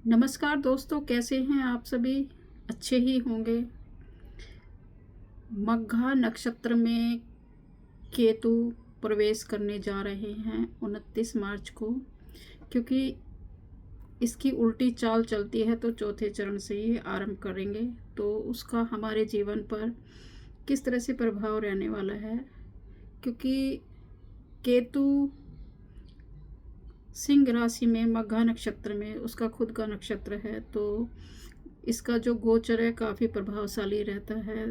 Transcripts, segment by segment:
नमस्कार दोस्तों, कैसे हैं आप सभी। अच्छे ही होंगे। मघा नक्षत्र में केतु प्रवेश करने जा रहे हैं 29 मार्च को। क्योंकि इसकी उल्टी चाल चलती है तो चौथे चरण से ही आरंभ करेंगे, तो उसका हमारे जीवन पर किस तरह से प्रभाव रहने वाला है। क्योंकि केतु सिंह राशि में मघा नक्षत्र में उसका खुद का नक्षत्र है, तो इसका जो गोचर है काफ़ी प्रभावशाली रहता है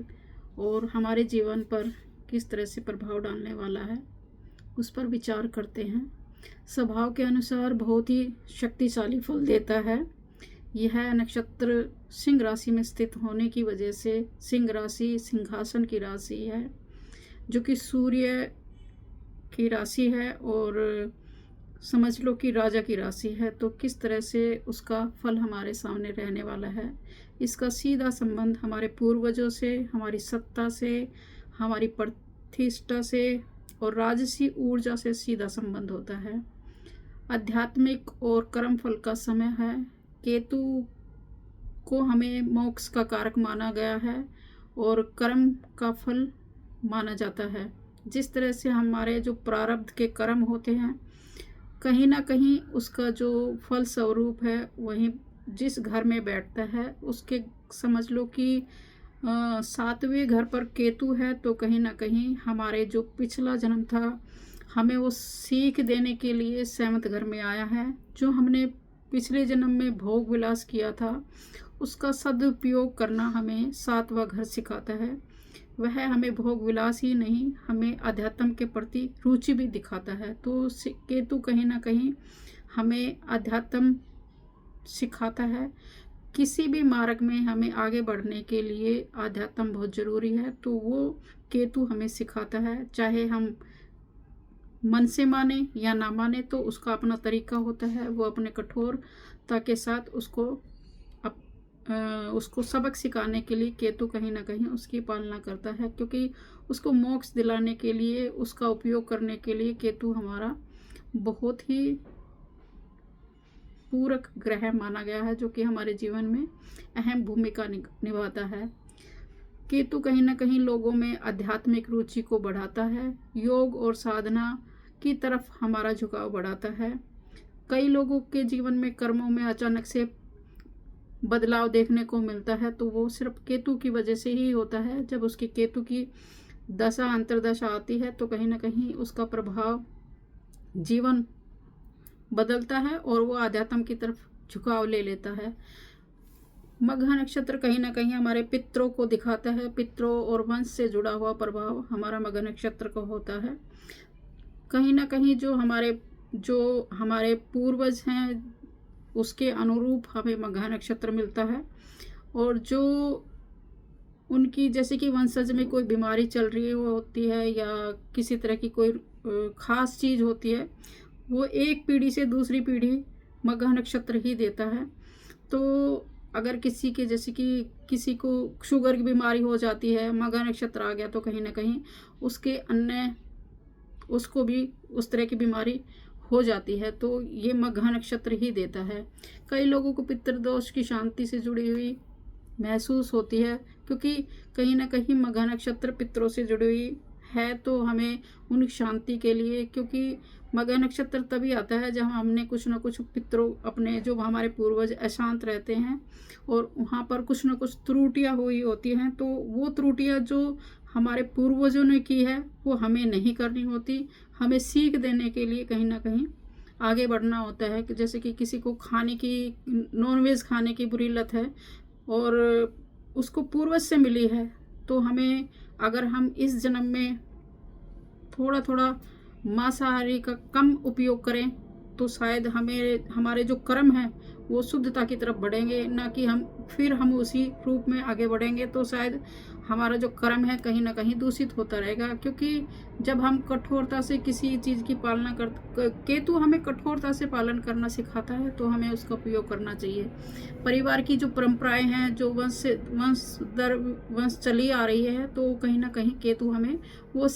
और हमारे जीवन पर किस तरह से प्रभाव डालने वाला है उस पर विचार करते हैं। स्वभाव के अनुसार बहुत ही शक्तिशाली फल देता है। यह नक्षत्र सिंह राशि में स्थित होने की वजह से सिंह राशि सिंहासन की राशि है, जो कि सूर्य की राशि है और समझ लो कि राजा की राशि है। तो किस तरह से उसका फल हमारे सामने रहने वाला है, इसका सीधा संबंध हमारे पूर्वजों से, हमारी सत्ता से, हमारी प्रतिष्ठा से और राजसी ऊर्जा से सीधा संबंध होता है। आध्यात्मिक और कर्म फल का समय है। केतु को हमें मोक्ष का कारक माना गया है और कर्म का फल माना जाता है। जिस तरह से हमारे जो प्रारब्ध के कर्म होते हैं, कहीं ना कहीं उसका जो फल स्वरूप है वहीं जिस घर में बैठता है उसके समझ लो कि 7वें घर पर केतु है, तो कहीं ना कहीं हमारे जो पिछला जन्म था हमें वो सीख देने के लिए 7वें घर में आया है। जो हमने पिछले जन्म में भोग विलास किया था उसका सदुपयोग करना हमें 7वां घर सिखाता है। वह हमें भोग विलास ही नहीं, हमें अध्यात्म के प्रति रुचि भी दिखाता है। तो केतु कहीं ना कहीं हमें अध्यात्म सिखाता है। किसी भी मार्ग में हमें आगे बढ़ने के लिए अध्यात्म बहुत ज़रूरी है, तो वो केतु हमें सिखाता है। चाहे हम मन से माने या ना माने, तो उसका अपना तरीका होता है। वो अपने कठोरता के साथ उसको सबक सिखाने के लिए केतु कहीं ना कहीं उसकी पालना करता है। क्योंकि उसको मोक्ष दिलाने के लिए, उसका उपयोग करने के लिए केतु हमारा बहुत ही पूरक ग्रह माना गया है, जो कि हमारे जीवन में अहम भूमिका निभाता है। केतु कहीं ना कहीं लोगों में आध्यात्मिक रुचि को बढ़ाता है, योग और साधना की तरफ हमारा झुकाव बढ़ाता है। कई लोगों के जीवन में कर्मों में अचानक से बदलाव देखने को मिलता है, तो वो सिर्फ केतु की वजह से ही होता है। जब उसकी केतु की दशा अंतर्दशा आती है तो कहीं ना कहीं उसका प्रभाव जीवन बदलता है और वो आध्यात्म की तरफ झुकाव ले लेता है। मघा नक्षत्र कहीं ना कहीं हमारे पितरों को दिखाता है। पितरों और वंश से जुड़ा हुआ प्रभाव हमारा मघा नक्षत्र को होता है। कहीं ना कहीं जो हमारे पूर्वज हैं उसके अनुरूप हमें मघा नक्षत्र मिलता है। और जो उनकी जैसे कि वंशज में कोई बीमारी चल रही होती है या किसी तरह की कोई खास चीज़ होती है, वो एक पीढ़ी से दूसरी पीढ़ी मघा नक्षत्र ही देता है। तो अगर किसी के जैसे कि किसी को शुगर की बीमारी हो जाती है, मघा नक्षत्र आ गया, तो कहीं ना कहीं उसको भी उस तरह की बीमारी हो जाती है। तो ये मघा नक्षत्र ही देता है। कई लोगों को पितृदोष की शांति से जुड़ी हुई महसूस होती है, क्योंकि कहीं ना कहीं मघा नक्षत्र पितरों से जुड़ी हुई है। तो हमें उन शांति के लिए, क्योंकि मघा नक्षत्र तभी आता है जब हमने कुछ ना कुछ पितरों अपने जो हमारे पूर्वज अशांत रहते हैं और वहाँ पर कुछ ना कुछ त्रुटियाँ हुई होती हैं, तो वो त्रुटियाँ जो हमारे पूर्वजों ने की है वो हमें नहीं करनी होती। हमें सीख देने के लिए कहीं ना कहीं आगे बढ़ना होता है। कि जैसे कि किसी को खाने की नॉनवेज खाने की बुरी लत है और उसको पूर्वज से मिली है, तो हमें अगर हम इस जन्म में थोड़ा थोड़ा मांसाहारी का कम उपयोग करें तो शायद हमारे जो कर्म हैं वो शुद्धता की तरफ बढ़ेंगे, ना कि हम उसी रूप में आगे बढ़ेंगे। तो शायद हमारा जो कर्म है कहीं ना कहीं दूषित होता रहेगा। क्योंकि जब हम कठोरता से किसी चीज़ की पालना केतु हमें कठोरता से पालन करना सिखाता है, तो हमें उसका उपयोग करना चाहिए। परिवार की जो परंपराएं हैं, जो वंश दर वंश चली आ रही है, तो कहीं ना कहीं केतु हमें वो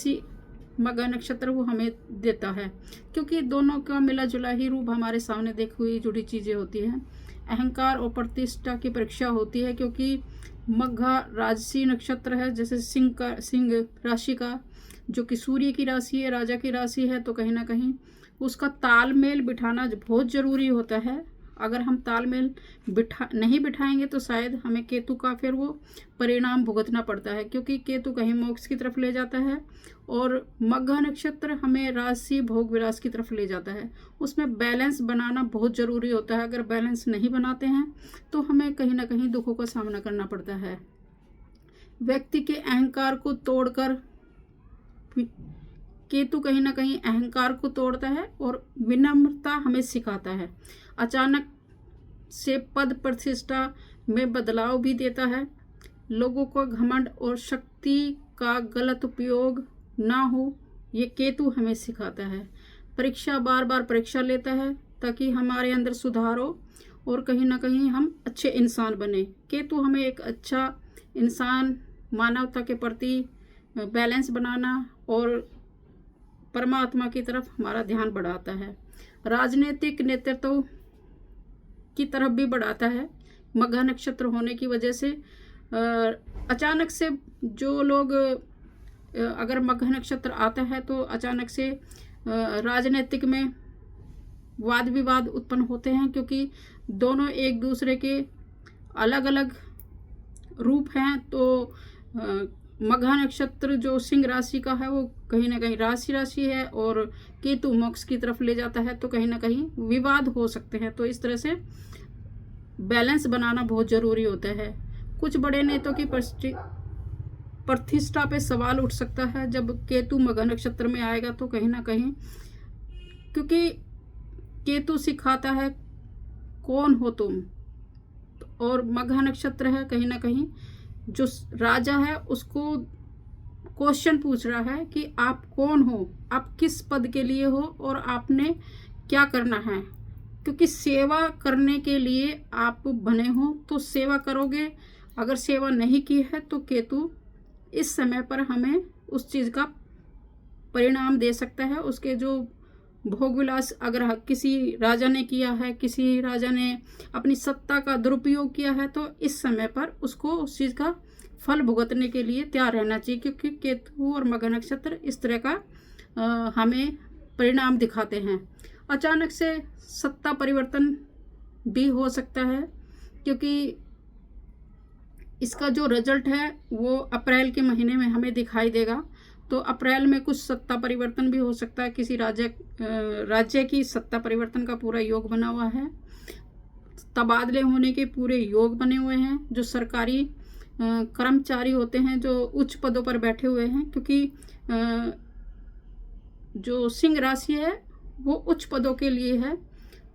मघा नक्षत्र वो हमें देता है, क्योंकि दोनों का मिला जुला ही रूप हमारे सामने देखी हुई जुड़ी चीज़ें होती हैं। अहंकार और प्रतिष्ठा की परीक्षा होती है, क्योंकि मघा राजसी नक्षत्र है, जैसे सिंह राशि का, जो कि सूर्य की राशि है, राजा की राशि है, तो कहीं ना कहीं उसका तालमेल बिठाना बहुत ज़रूरी होता है। अगर हम तालमेल नहीं बिठाएंगे तो शायद हमें केतु का फिर वो परिणाम भुगतना पड़ता है, क्योंकि केतु कहीं मोक्ष की तरफ ले जाता है और मघा नक्षत्र हमें राजसी भोग विलास की तरफ ले जाता है। उसमें बैलेंस बनाना बहुत ज़रूरी होता है। अगर बैलेंस नहीं बनाते हैं तो हमें कहीं ना कहीं दुखों का सामना करना पड़ता है। व्यक्ति के अहंकार को तोड़कर केतु कहीं ना कहीं अहंकार को तोड़ता है और विनम्रता हमें सिखाता है। अचानक से पद प्रतिष्ठा में बदलाव भी देता है। लोगों को घमंड और शक्ति का गलत उपयोग ना हो, ये केतु हमें सिखाता है। बार बार परीक्षा लेता है ताकि हमारे अंदर सुधार हो और कहीं ना कहीं हम अच्छे इंसान बने। केतु हमें एक अच्छा इंसान, मानवता के प्रति बैलेंस बनाना और परमात्मा की तरफ हमारा ध्यान बढ़ाता है। राजनीतिक नेतृत्व की तरफ भी बढ़ाता है। मघा नक्षत्र होने की वजह से अचानक से जो लोग, अगर मघा नक्षत्र आता है तो अचानक से राजनीतिक में वाद विवाद उत्पन्न होते हैं, क्योंकि दोनों एक दूसरे के अलग अलग रूप हैं। तो मघा नक्षत्र जो सिंह राशि का है वो कहीं ना कहीं राशि है और केतु मोक्ष की तरफ ले जाता है, तो कहीं ना कहीं विवाद हो सकते हैं। तो इस तरह से बैलेंस बनाना बहुत ज़रूरी होता है। कुछ बड़े नेताओं की प्रतिष्ठा पे सवाल उठ सकता है जब केतु मघा नक्षत्र में आएगा, तो कहीं ना कहीं, क्योंकि केतु सिखाता है कौन हो तुम, और मघा नक्षत्र है कहीं ना कहीं जो राजा है उसको क्वेश्चन पूछ रहा है कि आप कौन हो, आप किस पद के लिए हो और आपने क्या करना है। क्योंकि सेवा करने के लिए आप बने हो तो सेवा करोगे। अगर सेवा नहीं की है तो केतु इस समय पर हमें उस चीज़ का परिणाम दे सकता है। उसके जो भोग विलास अगर किसी राजा ने किया है, किसी राजा ने अपनी सत्ता का दुरुपयोग किया है, तो इस समय पर उसको उस चीज़ का फल भुगतने के लिए तैयार रहना चाहिए, क्योंकि केतु और मघा नक्षत्र इस तरह का हमें परिणाम दिखाते हैं। अचानक से सत्ता परिवर्तन भी हो सकता है, क्योंकि इसका जो रिजल्ट है वो अप्रैल के महीने में हमें दिखाई देगा। तो अप्रैल में कुछ सत्ता परिवर्तन भी हो सकता है। किसी राज्य की सत्ता परिवर्तन का पूरा योग बना हुआ है। तबादले होने के पूरे योग बने हुए हैं। जो सरकारी कर्मचारी होते हैं जो उच्च पदों पर बैठे हुए हैं, क्योंकि जो सिंह राशि है वो उच्च पदों के लिए है,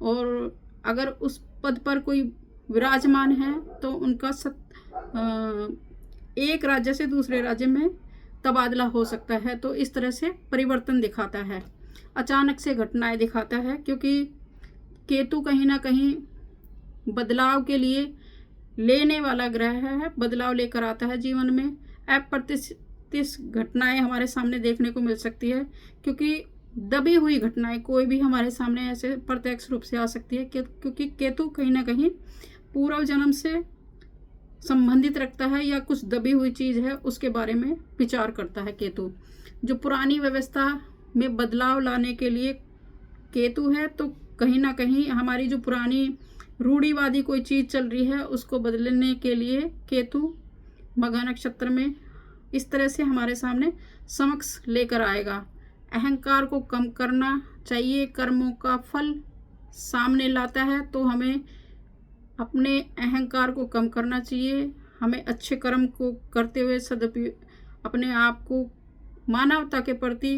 और अगर उस पद पर कोई विराजमान है तो उनका एक राज्य से दूसरे राज्य में तबादला हो सकता है। तो इस तरह से परिवर्तन दिखाता है, अचानक से घटनाएं दिखाता है, क्योंकि केतु कहीं ना कहीं बदलाव के लिए लेने वाला ग्रह है, बदलाव लेकर आता है जीवन में। अप्रत्याशित घटनाएं हमारे सामने देखने को मिल सकती है, क्योंकि दबी हुई घटनाएं कोई भी हमारे सामने ऐसे प्रत्यक्ष रूप से आ सकती है, क्योंकि केतु कहीं ना कहीं पूर्व जन्म से संबंधित रखता है या कुछ दबी हुई चीज़ है उसके बारे में विचार करता है केतु। जो पुरानी व्यवस्था में बदलाव लाने के लिए केतु है, तो कहीं ना कहीं हमारी जो पुरानी रूढ़िवादी कोई चीज़ चल रही है उसको बदलने के लिए केतु मघा नक्षत्र में इस तरह से हमारे सामने समक्ष लेकर आएगा। अहंकार को कम करना चाहिए, कर्मों का फल सामने लाता है, तो हमें अपने अहंकार को कम करना चाहिए। हमें अच्छे कर्म को करते हुए अपने आप को मानवता के प्रति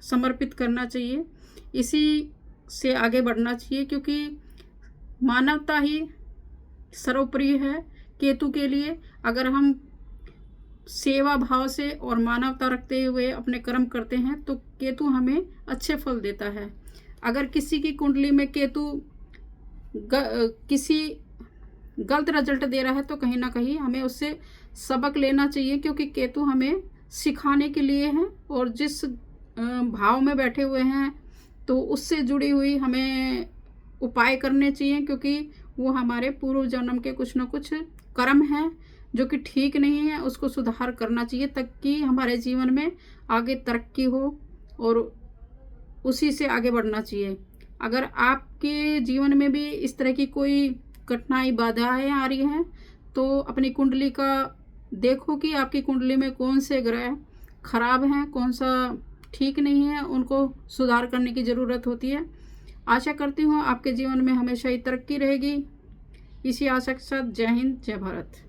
समर्पित करना चाहिए, इसी से आगे बढ़ना चाहिए, क्योंकि मानवता ही सर्वोपरि है केतु के लिए। अगर हम सेवा भाव से और मानवता रखते हुए अपने कर्म करते हैं तो केतु हमें अच्छे फल देता है। अगर किसी की कुंडली में केतु किसी गलत रिजल्ट दे रहा है तो कहीं ना कहीं हमें उससे सबक लेना चाहिए, क्योंकि केतु हमें सिखाने के लिए है, और जिस भाव में बैठे हुए हैं, तो उससे जुड़ी हुई हमें उपाय करने चाहिए, क्योंकि वो हमारे पूर्व जन्म के कुछ न कुछ कर्म हैं जो कि ठीक नहीं है। उसको सुधार करना चाहिए ताकि हमारे जीवन में आगे तरक्की हो और उसी से आगे बढ़ना चाहिए। अगर आपके जीवन में भी इस तरह की कोई कठिनाई बाधाएं आ रही हैं, तो अपनी कुंडली का देखो कि आपकी कुंडली में कौन से ग्रह खराब हैं, कौन सा ठीक नहीं है, उनको सुधार करने की ज़रूरत होती है। आशा करती हूँ आपके जीवन में हमेशा ही तरक्की रहेगी। इसी आशा के साथ जय हिंद, जय भारत।